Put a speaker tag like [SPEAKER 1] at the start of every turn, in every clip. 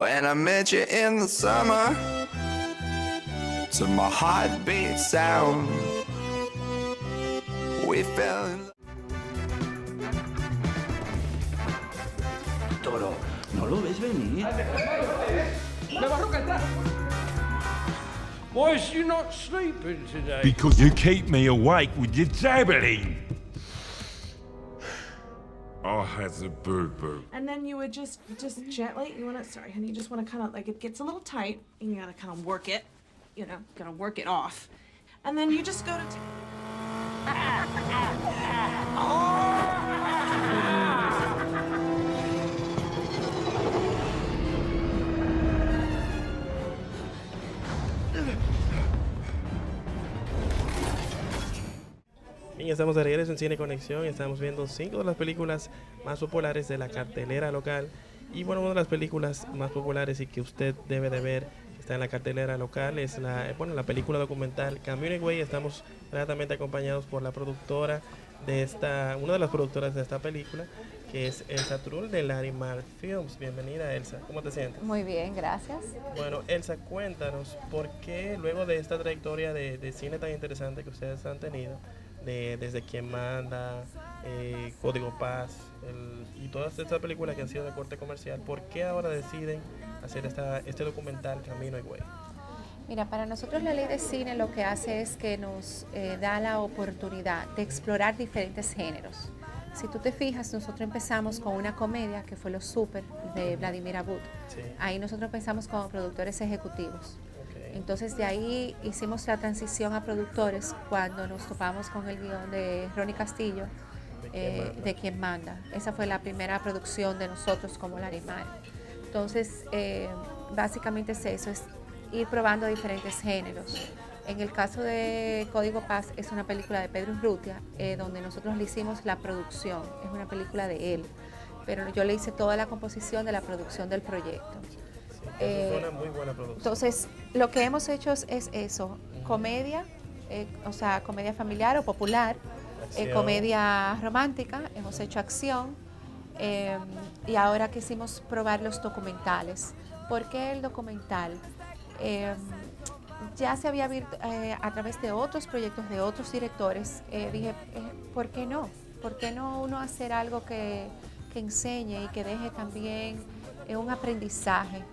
[SPEAKER 1] When I met you in the summer, to my heartbeat sound, we fell in love.
[SPEAKER 2] Toro, ¿no lo ves venir?
[SPEAKER 3] ¡Me va a rocar! Why is you not sleeping today?
[SPEAKER 4] Because you keep me awake with your jabbering. I has a boo-boo.
[SPEAKER 5] And then you would just gently, sorry, honey, you just want to kind of, like, it gets a little tight, and you gotta kind of work it, gotta work it off. And then you just go to...
[SPEAKER 6] Bien, estamos de regreso en Cine Conexión y estamos viendo 5 de las películas más populares de la cartelera local. Y bueno, una de las películas más populares y que usted debe de ver, que está en la cartelera local, es la película documental Community Way. Estamos gratamente acompañados por la productora una de las productoras de esta película, que es Elsa Trull de Larimar Films. Bienvenida, Elsa. ¿Cómo te sientes?
[SPEAKER 7] Muy bien, gracias.
[SPEAKER 6] Bueno, Elsa, cuéntanos por qué luego de esta trayectoria de cine tan interesante que ustedes han tenido, desde Quien Manda, Código Paz y todas estas películas que han sido de corte comercial, ¿por qué ahora deciden hacer este documental Camino y Güey?
[SPEAKER 7] Mira, para nosotros la ley de cine lo que hace es que nos da la oportunidad de explorar diferentes géneros. Si tú te fijas, nosotros empezamos con una comedia que fue Los Super de Vladimir Abud. Sí. Ahí nosotros empezamos como productores ejecutivos. Entonces de ahí hicimos la transición a productores cuando nos topamos con el guión de Ronnie Castillo, de Quien Manda. Esa fue la primera producción de nosotros como Larimar. Entonces básicamente es eso, es ir probando diferentes géneros. En el caso de Código Paz es una película de Pedro Urrutia, donde nosotros le hicimos la producción, es una película de él, pero yo le hice toda la composición de la producción del proyecto.
[SPEAKER 6] Fue una muy buena producción.
[SPEAKER 7] Entonces, lo que hemos hecho es eso, comedia, comedia familiar o popular, comedia romántica, hemos hecho acción, y ahora quisimos probar los documentales. ¿Por qué el documental? Ya se había visto a través de otros proyectos de otros directores, dije, ¿por qué no? ¿Por qué no uno hacer algo que enseñe y que deje también un aprendizaje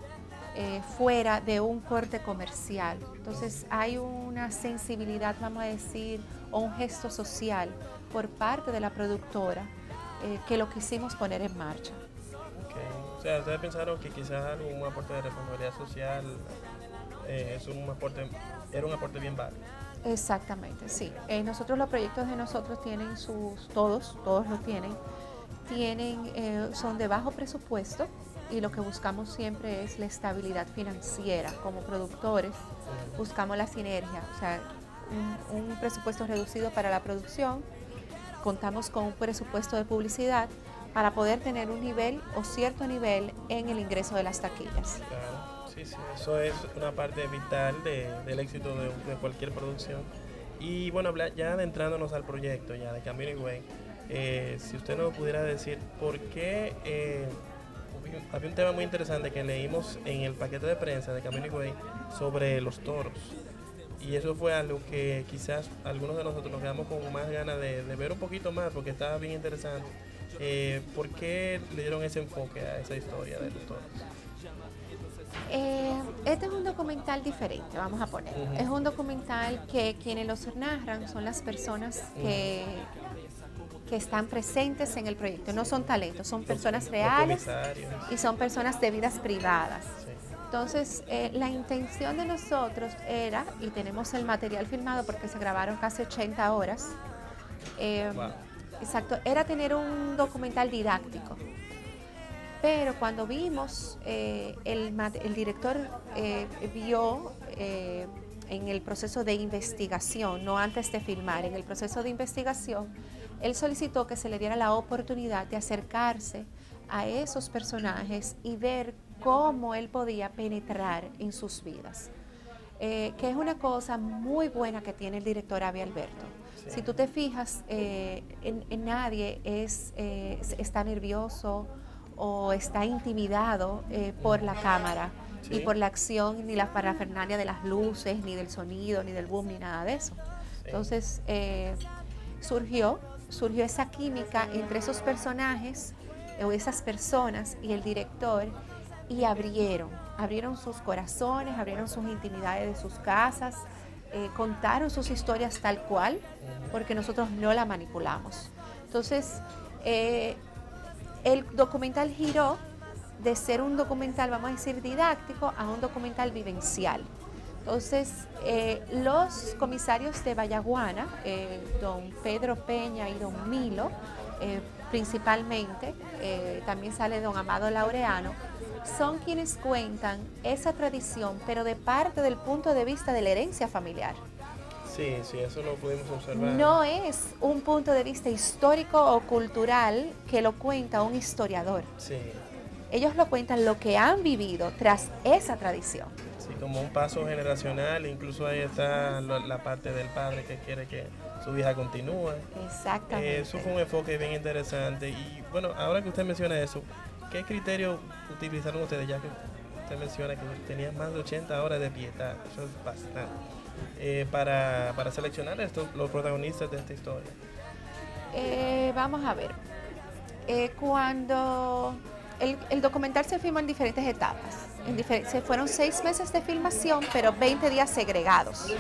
[SPEAKER 7] fuera de un corte comercial? Entonces hay una sensibilidad, vamos a decir, o un gesto social por parte de la productora que lo quisimos poner en marcha.
[SPEAKER 6] Okay. O sea, ¿ustedes pensaron que quizás algún aporte de responsabilidad social era un aporte bien válido?
[SPEAKER 7] Exactamente, sí. Nosotros los proyectos de nosotros tienen todos lo tienen, son de bajo presupuesto, y lo que buscamos siempre es la estabilidad financiera. Como productores buscamos la sinergia, o sea, un presupuesto reducido para la producción, contamos con un presupuesto de publicidad para poder tener un nivel o cierto nivel en el ingreso de las taquillas.
[SPEAKER 6] Claro, sí, eso es una parte vital del éxito de cualquier producción. Y bueno, ya adentrándonos al proyecto ya de Camino y Güey, si usted nos pudiera decir por qué... había un tema muy interesante que leímos en el paquete de prensa de Camino y Güey sobre los toros. Y eso fue algo que quizás algunos de nosotros nos quedamos con más ganas de ver un poquito más, porque estaba bien interesante. ¿Por qué le dieron ese enfoque a esa historia de los toros?
[SPEAKER 7] Este es un documental diferente, vamos a poner. Es un documental que quienes los narran son las personas que están presentes en el proyecto. No son talentos, son personas reales y son personas de vidas privadas. Sí. Entonces, la intención de nosotros era, y tenemos el material filmado porque se grabaron casi 80 horas, wow. Exacto, era tener un documental didáctico. Pero cuando vimos, el director vio en el proceso de investigación, no antes de filmar, en el proceso de investigación, él solicitó que se le diera la oportunidad de acercarse a esos personajes y ver cómo él podía penetrar en sus vidas. Que es una cosa muy buena que tiene el director Avi Alberto. Sí. Si tú te fijas, en nadie está nervioso o está intimidado por la cámara
[SPEAKER 6] Sí.
[SPEAKER 7] y por la acción, ni la parafernalia de las luces, ni del sonido, ni del boom, ni nada de eso. Entonces surgió esa química entre esos personajes o esas personas y el director, y abrieron sus corazones, abrieron sus intimidades de sus casas, contaron sus historias tal cual, porque nosotros no la manipulamos. Entonces, el documental giró de ser un documental, vamos a decir, didáctico, a un documental vivencial. Entonces, los comisarios de Vallaguana, don Pedro Peña y don Milo, principalmente, también sale don Amado Laureano, son quienes cuentan esa tradición, pero de parte del punto de vista de la herencia familiar.
[SPEAKER 6] Sí, sí, eso lo pudimos observar.
[SPEAKER 7] No es un punto de vista histórico o cultural que lo cuenta un historiador.
[SPEAKER 6] Sí,
[SPEAKER 7] Ellos lo cuentan lo que han vivido tras esa tradición.
[SPEAKER 6] sí, como un paso generacional, incluso ahí está la parte del padre que quiere que su hija continúe.
[SPEAKER 7] Exactamente.
[SPEAKER 6] Eso fue un enfoque bien interesante. Y bueno, ahora que usted menciona eso, ¿qué criterio utilizaron ustedes? Ya que usted menciona que tenían más de 80 horas de piedad, eso es bastante, para seleccionar los protagonistas de esta historia.
[SPEAKER 7] Vamos a ver. Cuando el documental se filmó en diferentes etapas. Se fueron 6 meses de filmación, pero 20 días segregados.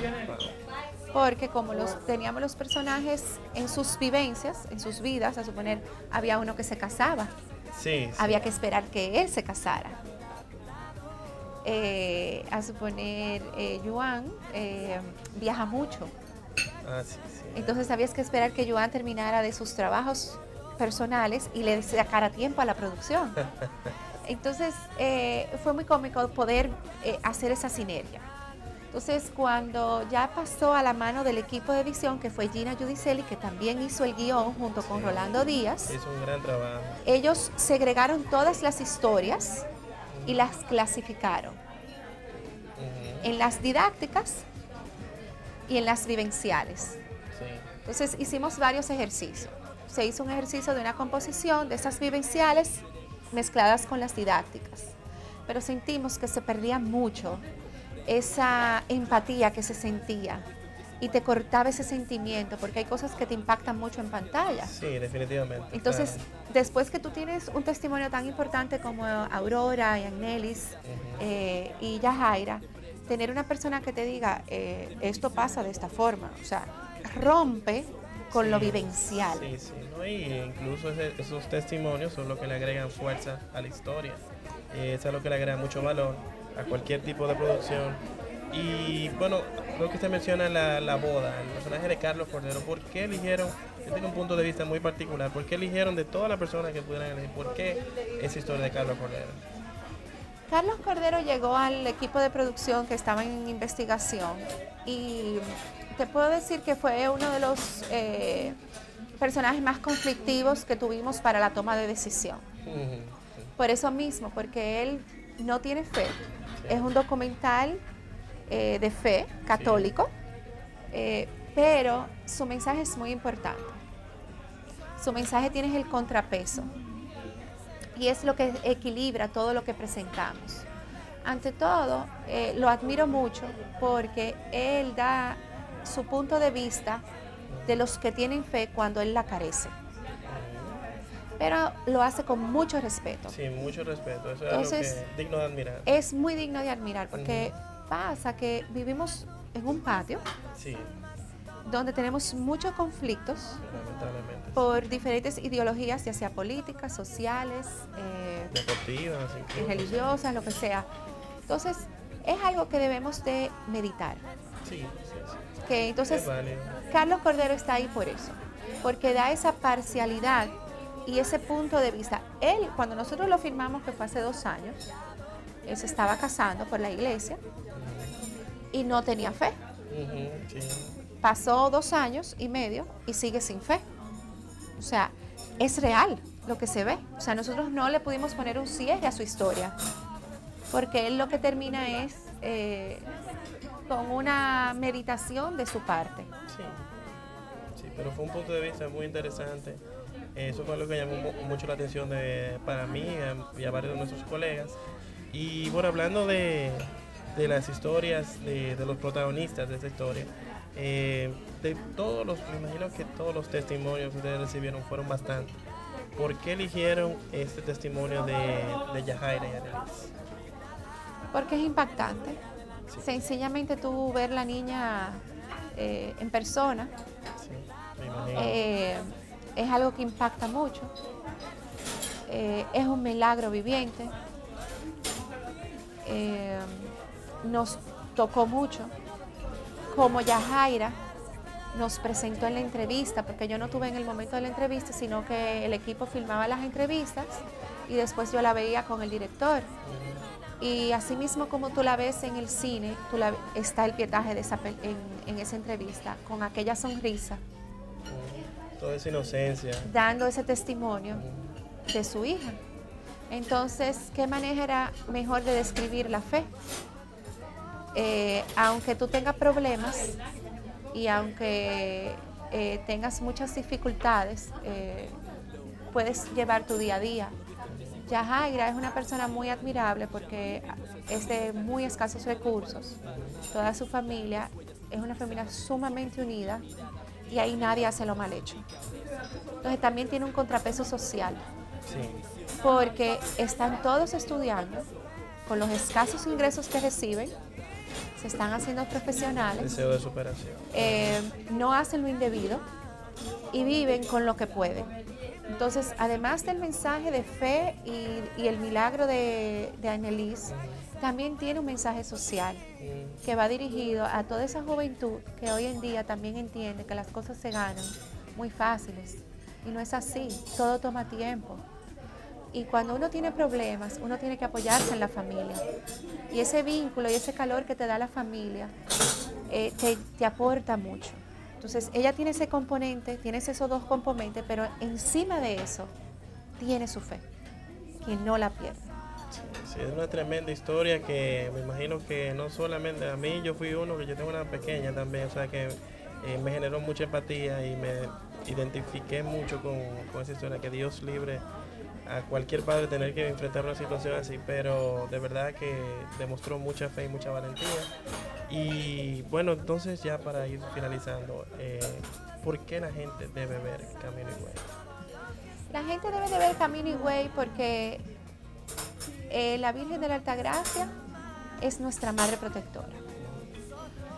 [SPEAKER 7] Porque como teníamos los personajes en sus vivencias, en sus vidas, a suponer, había uno que se casaba.
[SPEAKER 6] Sí, sí.
[SPEAKER 7] Había que esperar que él se casara. A suponer, Yuan viaja mucho.
[SPEAKER 6] Ah, sí, sí.
[SPEAKER 7] Entonces había que esperar que Yuan terminara de sus trabajos personales y le sacara tiempo a la producción. Entonces fue muy cómico poder hacer esa sinergia. Entonces cuando ya pasó a la mano del equipo de edición, que fue Gina Giudicelli, que también hizo el guión junto con Rolando Díaz,
[SPEAKER 6] Hizo un gran trabajo.
[SPEAKER 7] ellos segregaron todas las historias y las clasificaron en las didácticas y en las vivenciales.
[SPEAKER 6] Sí.
[SPEAKER 7] Entonces hicimos varios ejercicios. Se hizo un ejercicio de una composición de esas vivenciales mezcladas con las didácticas, pero sentimos que se perdía mucho esa empatía que se sentía y te cortaba ese sentimiento, porque hay cosas que te impactan mucho en pantalla.
[SPEAKER 6] Sí, definitivamente.
[SPEAKER 7] Entonces,
[SPEAKER 6] claro.
[SPEAKER 7] después que tú tienes un testimonio tan importante como Aurora y Agnelis y Yajaira, tener una persona que te diga, esto pasa de esta forma, o sea, rompe con
[SPEAKER 6] Sí,
[SPEAKER 7] lo vivencial.
[SPEAKER 6] Sí, sí, ¿no? Y incluso esos testimonios son lo que le agregan fuerza a la historia. Eso es lo que le agrega mucho valor a cualquier tipo de producción. Y bueno, lo que usted menciona, la boda, el personaje de Carlos Cordero, ¿por qué eligieron? Yo tengo un punto de vista muy particular. ¿Por qué eligieron de todas las personas que pudieran elegir? ¿Por qué esa historia de Carlos Cordero?
[SPEAKER 7] Carlos Cordero llegó al equipo de producción que estaba en investigación y te puedo decir que fue uno de los personajes más conflictivos que tuvimos para la toma de decisión. Por eso mismo, porque él no tiene fe. Es un documental de fe católico, pero su mensaje es muy importante. Su mensaje tiene el contrapeso y es lo que equilibra todo lo que presentamos. Ante todo, lo admiro mucho porque él da su punto de vista de los que tienen fe cuando él la carece. Pero lo hace con mucho respeto.
[SPEAKER 6] Sí, mucho respeto. Eso
[SPEAKER 7] Entonces,
[SPEAKER 6] es algo que digno de admirar.
[SPEAKER 7] Es muy digno de admirar porque pasa que vivimos en un patio
[SPEAKER 6] Sí,
[SPEAKER 7] donde tenemos muchos conflictos
[SPEAKER 6] lamentablemente.
[SPEAKER 7] por diferentes ideologías, ya sea políticas, sociales,
[SPEAKER 6] Deportivas, incluso.
[SPEAKER 7] religiosas, lo que sea. Entonces, es algo que debemos de meditar.
[SPEAKER 6] Sí, sí, sí.
[SPEAKER 7] Que entonces,
[SPEAKER 6] Es válido.
[SPEAKER 7] Carlos Cordero está ahí por eso, porque da esa parcialidad y ese punto de vista. Él, cuando nosotros lo firmamos, que fue hace 2 años, él se estaba casando por la iglesia y no tenía fe.
[SPEAKER 6] Sí.
[SPEAKER 7] Pasó 2 años y medio y sigue sin fe. O sea, es real lo que se ve. O sea, nosotros no le pudimos poner un cierre a su historia, porque él lo que termina es con una meditación de su parte.
[SPEAKER 6] Sí, sí, pero fue un punto de vista muy interesante Eso fue lo que llamó mucho la atención para mí y a varios de nuestros colegas. Y bueno, hablando de las historias, de los protagonistas de esta historia, de todos me imagino que todos los testimonios que ustedes recibieron fueron bastantes. ¿Por qué eligieron este testimonio de Yajaira y Anelis?
[SPEAKER 7] Porque es impactante.
[SPEAKER 6] Sí.
[SPEAKER 7] Sencillamente tú ver la niña en persona
[SPEAKER 6] Sí, me imagino.
[SPEAKER 7] es algo que impacta mucho. Es un milagro viviente. Nos tocó mucho. Como Yajaira nos presentó en la entrevista, porque yo no estuve en el momento de la entrevista, sino que el equipo filmaba las entrevistas y después yo la veía con el director. Y así mismo como tú la ves en el cine, está el pietaje de en esa entrevista, con aquella sonrisa,
[SPEAKER 6] Toda esa inocencia.
[SPEAKER 7] dando ese testimonio de su hija. Entonces, ¿qué manera mejor de describir la fe? Aunque tú tengas problemas y aunque tengas muchas dificultades, puedes llevar tu día a día. Yajaira es una persona muy admirable porque es de muy escasos recursos. Toda su familia es una familia sumamente unida y ahí nadie hace lo mal hecho. Entonces también tiene un contrapeso social
[SPEAKER 6] Sí.
[SPEAKER 7] porque están todos estudiando con los escasos ingresos que reciben, se están haciendo profesionales,
[SPEAKER 6] Deseo de superación.
[SPEAKER 7] no hacen lo indebido y viven con lo que pueden. Entonces, además del mensaje de fe y el milagro de Anelis, también tiene un mensaje social que va dirigido a toda esa juventud que hoy en día también entiende que las cosas se ganan muy fáciles. Y no es así, todo toma tiempo. Y cuando uno tiene problemas, uno tiene que apoyarse en la familia. Y ese vínculo y ese calor que te da la familia te aporta mucho. Entonces, ella tiene ese componente, tienes esos dos componentes, pero encima de eso, tiene su fe, que no la pierde.
[SPEAKER 6] Sí, es una tremenda historia que me imagino que no solamente a mí, yo fui uno, que yo tengo una pequeña también, o sea que me generó mucha empatía y me identifiqué mucho con esa historia, que Dios libre a cualquier padre tener que enfrentar una situación así, pero de verdad que demostró mucha fe y mucha valentía. Y bueno, entonces ya para ir finalizando, ¿por qué la gente debe ver Camino y Güey?
[SPEAKER 7] La gente debe de ver Camino y Güey porque la Virgen de la Altagracia es nuestra madre protectora.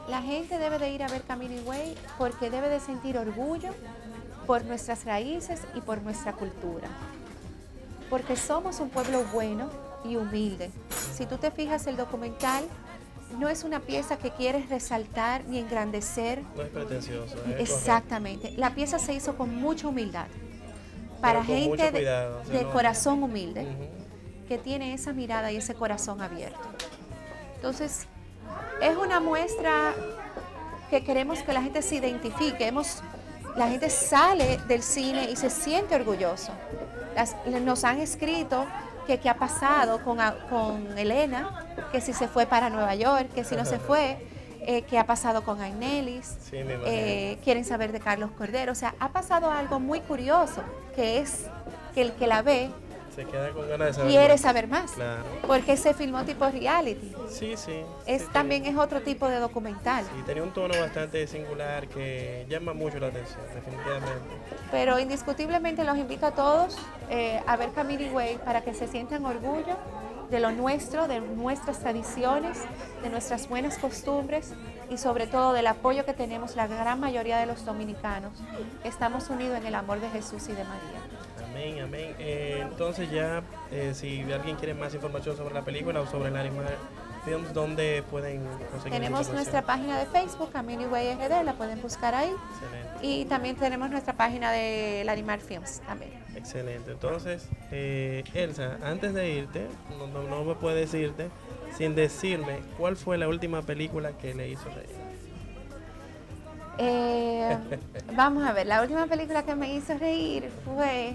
[SPEAKER 7] La gente debe de ir a ver Camino y Güey porque debe de sentir orgullo por nuestras raíces y por nuestra cultura. Porque somos un pueblo bueno y humilde. Si tú te fijas, el documental no es una pieza que quieres resaltar ni engrandecer.
[SPEAKER 6] No es pretencioso.
[SPEAKER 7] Exactamente. La pieza se hizo con mucha humildad. Para
[SPEAKER 6] con mucho
[SPEAKER 7] gente
[SPEAKER 6] cuidado, o sea,
[SPEAKER 7] de
[SPEAKER 6] no-
[SPEAKER 7] corazón humilde,
[SPEAKER 6] Ujú.
[SPEAKER 7] que tiene esa mirada y ese corazón abierto. Entonces, es una muestra que queremos que la gente se identifique. La gente sale del cine y se siente orgulloso. Nos han escrito que qué ha pasado con Elena, que si se fue para Nueva York, que si no se fue, qué ha pasado con Anelis,
[SPEAKER 6] Sí, me imagino.
[SPEAKER 7] quieren saber de Carlos Cordero. O sea, ha pasado algo muy curioso, que es que el que la ve
[SPEAKER 6] Se queda con ganas de saber
[SPEAKER 7] quiere
[SPEAKER 6] más.
[SPEAKER 7] saber más,
[SPEAKER 6] Claro.
[SPEAKER 7] porque se filmó tipo reality.
[SPEAKER 6] Sí, sí.
[SPEAKER 7] También es otro tipo de documental,
[SPEAKER 6] Y tenía un tono bastante singular que llama mucho la atención, definitivamente.
[SPEAKER 7] pero indiscutiblemente los invito a todos a ver Camino y Güey para que se sientan orgullo de lo nuestro, de nuestras tradiciones, de nuestras buenas costumbres y sobre todo del apoyo que tenemos la gran mayoría de los dominicanos. Estamos unidos en el amor de Jesús y de María.
[SPEAKER 6] Amén, amén. Entonces ya, si alguien quiere más información sobre la película o sobre Larimar Films, ¿dónde pueden conseguir
[SPEAKER 7] Tenemos
[SPEAKER 6] información?
[SPEAKER 7] nuestra página de Facebook, Camino y Güey RD, la pueden buscar ahí.
[SPEAKER 6] Excelente,
[SPEAKER 7] Y también tenemos nuestra página de Larimar Films también.
[SPEAKER 6] excelente. Entonces, Elsa, antes de irte, no me puedes irte sin decirme cuál fue la última película que le hizo reír.
[SPEAKER 7] Vamos a ver, la última película que me hizo reír fue...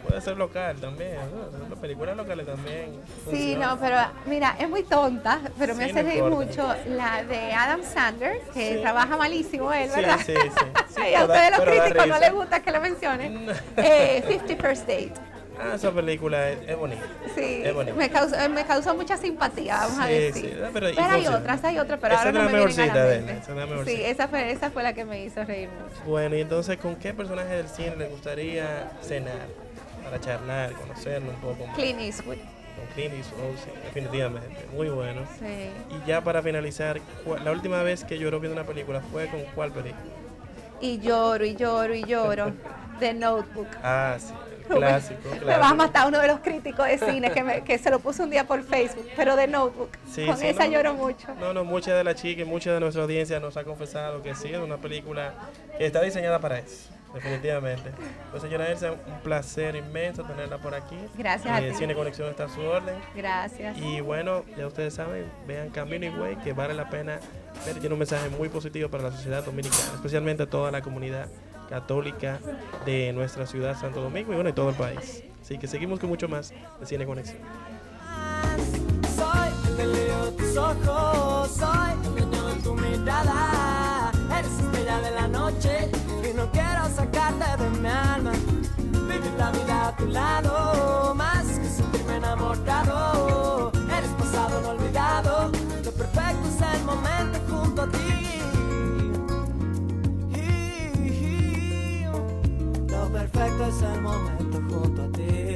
[SPEAKER 6] Puede puede ser local también, ¿no? Las películas locales también.
[SPEAKER 7] Sí,
[SPEAKER 6] funcionan.
[SPEAKER 7] no, pero mira, es muy tonta, pero me
[SPEAKER 6] Sí,
[SPEAKER 7] hace
[SPEAKER 6] no
[SPEAKER 7] reír
[SPEAKER 6] importa.
[SPEAKER 7] mucho la de Adam Sandler, que
[SPEAKER 6] Sí.
[SPEAKER 7] trabaja malísimo él,
[SPEAKER 6] Sí,
[SPEAKER 7] ¿verdad?
[SPEAKER 6] sí, sí.
[SPEAKER 7] Y a
[SPEAKER 6] pero da-
[SPEAKER 7] ustedes los
[SPEAKER 6] pero da
[SPEAKER 7] críticos no
[SPEAKER 6] risa.
[SPEAKER 7] les gusta que lo mencionen. 50 First Date.
[SPEAKER 6] Ah, esa película es bonita.
[SPEAKER 7] Sí,
[SPEAKER 6] Es bonita.
[SPEAKER 7] me causó mucha simpatía, vamos a
[SPEAKER 6] Sí,
[SPEAKER 7] decir.
[SPEAKER 6] sí, pero y
[SPEAKER 7] hay
[SPEAKER 6] funciona.
[SPEAKER 7] otras, pero
[SPEAKER 6] Esa
[SPEAKER 7] ahora
[SPEAKER 6] es
[SPEAKER 7] no
[SPEAKER 6] la
[SPEAKER 7] me vienen a
[SPEAKER 6] mejorcita
[SPEAKER 7] la
[SPEAKER 6] de él,
[SPEAKER 7] mente.
[SPEAKER 6] esa es la
[SPEAKER 7] Sí,
[SPEAKER 6] mejorcita.
[SPEAKER 7] esa fue la que me hizo reír mucho.
[SPEAKER 6] Bueno, y entonces, ¿con qué personaje del cine le gustaría cenar? Para charlar, conocerlo un poco más.
[SPEAKER 7] Clint Eastwood.
[SPEAKER 6] Con Clint Eastwood, sí, definitivamente. Muy bueno.
[SPEAKER 7] Sí.
[SPEAKER 6] Y ya para finalizar, la última vez que lloró viendo una película fue con ¿cuál película?
[SPEAKER 7] Y lloro, y lloro, y lloro. The Notebook.
[SPEAKER 6] Ah, sí, el clásico.
[SPEAKER 7] Me va a
[SPEAKER 6] clásico.
[SPEAKER 7] matar uno de los críticos de cine que se lo puso un día por Facebook, pero The Notebook.
[SPEAKER 6] Sí,
[SPEAKER 7] Con
[SPEAKER 6] sí,
[SPEAKER 7] esa
[SPEAKER 6] no,
[SPEAKER 7] lloro mucho.
[SPEAKER 6] No, muchas de las chicas y mucha de nuestra audiencia nos ha confesado que sí, es una película que está diseñada para eso, definitivamente. Pues señora Elsa, un placer inmenso tenerla por aquí.
[SPEAKER 7] Gracias a ti.
[SPEAKER 6] Cine Conexión está a su orden.
[SPEAKER 7] Gracias.
[SPEAKER 6] Y bueno, ya ustedes saben, vean Camino y Güey, que vale la pena ver. Tiene un mensaje muy positivo para la sociedad dominicana, especialmente a toda la comunidad católica de nuestra ciudad Santo Domingo y bueno, y todo el país. Así que seguimos con mucho más de Cine Conexión.
[SPEAKER 8] Soy el que leo tus ojos, soy el dueño de tu mirada. Eres estrella de la noche y no quiero sacarte de mi alma. Vivir la vida a tu lado, más que sentirme enamorado. Eres pasado no olvidado, lo perfecto es el momento junto a ti. Lo perfecto es el momento junto a ti.